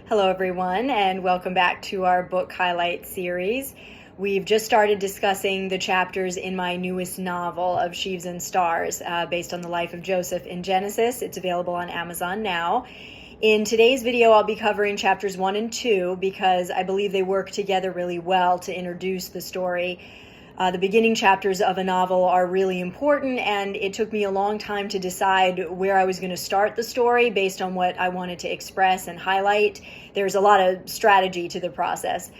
Hello, everyone, and welcome back to our book highlight series. We've just started discussing the chapters in my newest novel of Sheaves and Stars, based on the life of Joseph in Genesis. It's available on Amazon now. In today's video, I'll be covering chapters 1 and 2 because I believe they work together really well to introduce the story. The beginning chapters of a novel are really important, and it took me a long time to decide where I was going to start the story based on what I wanted to express and highlight. There's a lot of strategy to the process.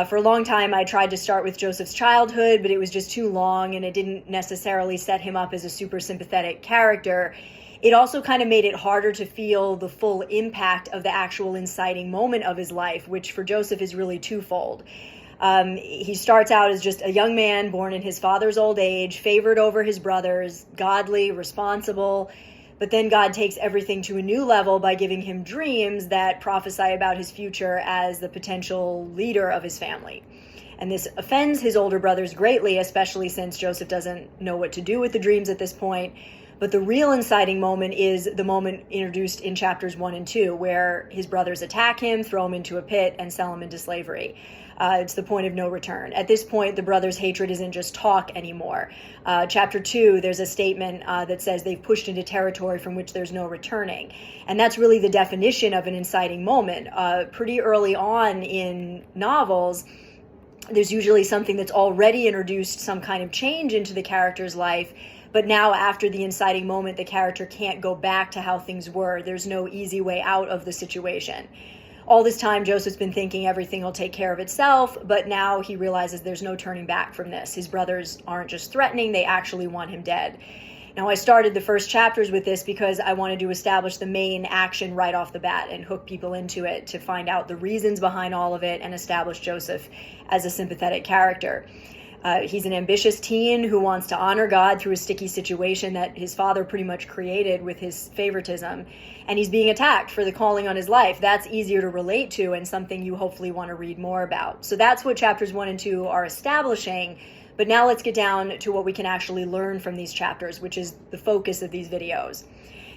For a long time, I tried to start with Joseph's childhood, but it was just too long, and it didn't necessarily set him up as a super sympathetic character. It also kind of made it harder to feel the full impact of the actual inciting moment of his life, which for Joseph is really twofold. He starts out as just a young man born in his father's old age, favored over his brothers, godly, responsible. But then God takes everything to a new level by giving him dreams that prophesy about his future as the potential leader of his family. And this offends his older brothers greatly, especially since Joseph doesn't know what to do with the dreams at this point. But the real inciting moment is the moment introduced in chapters 1 and 2, where his brothers attack him, throw him into a pit, and sell him into slavery. It's the point of no return. At this point, the brothers' hatred isn't just talk anymore. Chapter 2, there's a statement that says they've pushed into territory from which there's no returning. And that's really the definition of an inciting moment. Pretty early on in novels, there's usually something that's already introduced some kind of change into the character's life. But now, after the inciting moment, the character can't go back to how things were. There's no easy way out of the situation. All this time, Joseph's been thinking everything will take care of itself, but now he realizes there's no turning back from this. His brothers aren't just threatening, they actually want him dead. Now, I started the first chapters with this because I wanted to establish the main action right off the bat and hook people into it to find out the reasons behind all of it and establish Joseph as a sympathetic character. He's an ambitious teen who wants to honor God through a sticky situation that his father pretty much created with his favoritism. And he's being attacked for the calling on his life. That's easier to relate to and something you hopefully want to read more about. So that's what chapters 1 and 2 are establishing. But now let's get down to what we can actually learn from these chapters, which is the focus of these videos.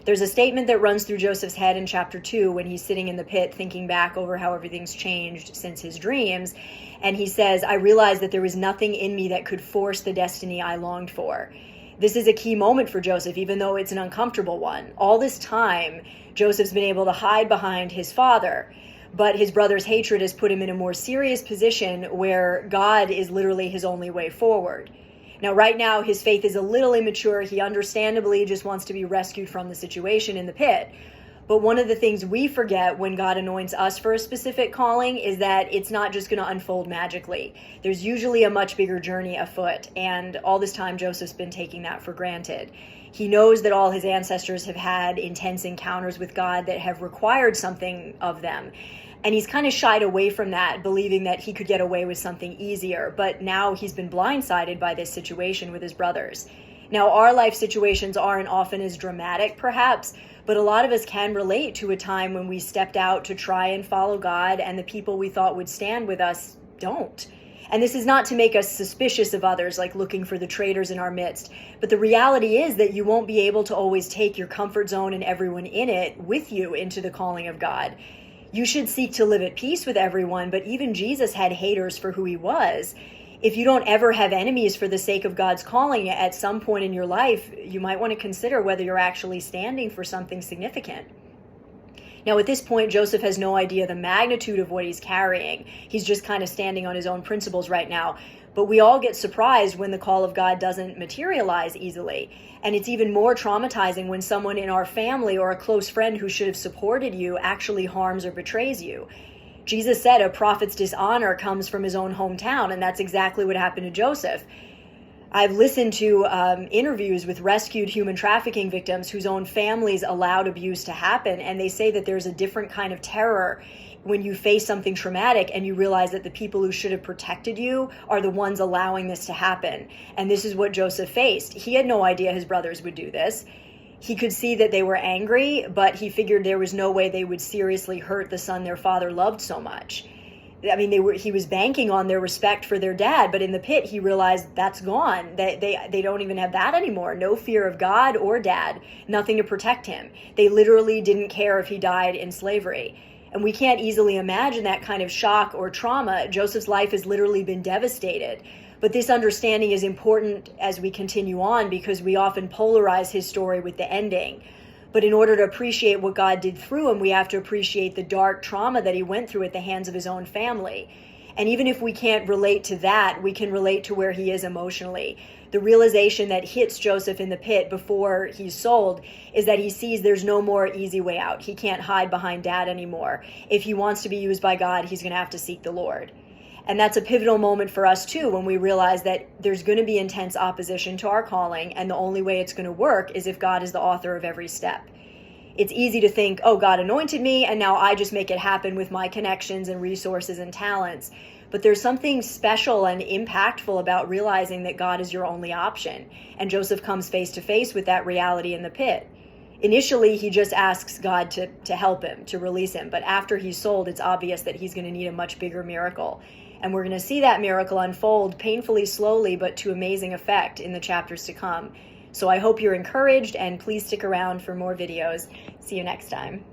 There's a statement that runs through Joseph's head in chapter 2 when he's sitting in the pit thinking back over how everything's changed since his dreams. And he says, I realized that there was nothing in me that could force the destiny I longed for. This is a key moment for Joseph, even though it's an uncomfortable one. All this time, Joseph's been able to hide behind his father, but his brother's hatred has put him in a more serious position where God is literally his only way forward. Now, right now, his faith is a little immature. He understandably just wants to be rescued from the situation in the pit. But one of the things we forget when God anoints us for a specific calling is that it's not just going to unfold magically. There's usually a much bigger journey afoot, and all this time Joseph's been taking that for granted. He knows that all his ancestors have had intense encounters with God that have required something of them. And he's kind of shied away from that, believing that he could get away with something easier. But now he's been blindsided by this situation with his brothers. Now, our life situations aren't often as dramatic, perhaps, but a lot of us can relate to a time when we stepped out to try and follow God and the people we thought would stand with us don't. And this is not to make us suspicious of others, like looking for the traitors in our midst. But the reality is that you won't be able to always take your comfort zone and everyone in it with you into the calling of God. You should seek to live at peace with everyone, but even Jesus had haters for who he was. If you don't ever have enemies for the sake of God's calling, at some point in your life, you might want to consider whether you're actually standing for something significant. Now, at this point, Joseph has no idea the magnitude of what he's carrying. He's just kind of standing on his own principles right now. But we all get surprised when the call of God doesn't materialize easily. And it's even more traumatizing when someone in our family or a close friend who should have supported you actually harms or betrays you. Jesus said a prophet's dishonor comes from his own hometown, and that's exactly what happened to Joseph. I've listened to interviews with rescued human trafficking victims whose own families allowed abuse to happen, and they say that there's a different kind of terror when you face something traumatic and you realize that the people who should have protected you are the ones allowing this to happen. And this is what Joseph faced. He had no idea his brothers would do this. He could see that they were angry, but he figured there was no way they would seriously hurt the son their father loved so much. I mean, he was banking on their respect for their dad, but in the pit, he realized that's gone. They don't even have that anymore. No fear of God or dad, nothing to protect him. They literally didn't care if he died in slavery. And we can't easily imagine that kind of shock or trauma. Joseph's life has literally been devastated. But this understanding is important as we continue on, because we often polarize his story with the ending. But in order to appreciate what God did through him, we have to appreciate the dark trauma that he went through at the hands of his own family. And even if we can't relate to that, we can relate to where he is emotionally. The realization that hits Joseph in the pit before he's sold is that he sees there's no more easy way out. He can't hide behind dad anymore. If he wants to be used by God, he's going to have to seek the Lord. And that's a pivotal moment for us too, when we realize that there's going to be intense opposition to our calling, and the only way it's going to work is if God is the author of every step. It's easy to think, oh, God anointed me, and now I just make it happen with my connections and resources and talents. But there's something special and impactful about realizing that God is your only option. And Joseph comes face to face with that reality in the pit. Initially, he just asks God to help him, to release him. But after he's sold, it's obvious that he's going to need a much bigger miracle. And we're going to see that miracle unfold painfully slowly, but to amazing effect in the chapters to come. So I hope you're encouraged, and please stick around for more videos. See you next time.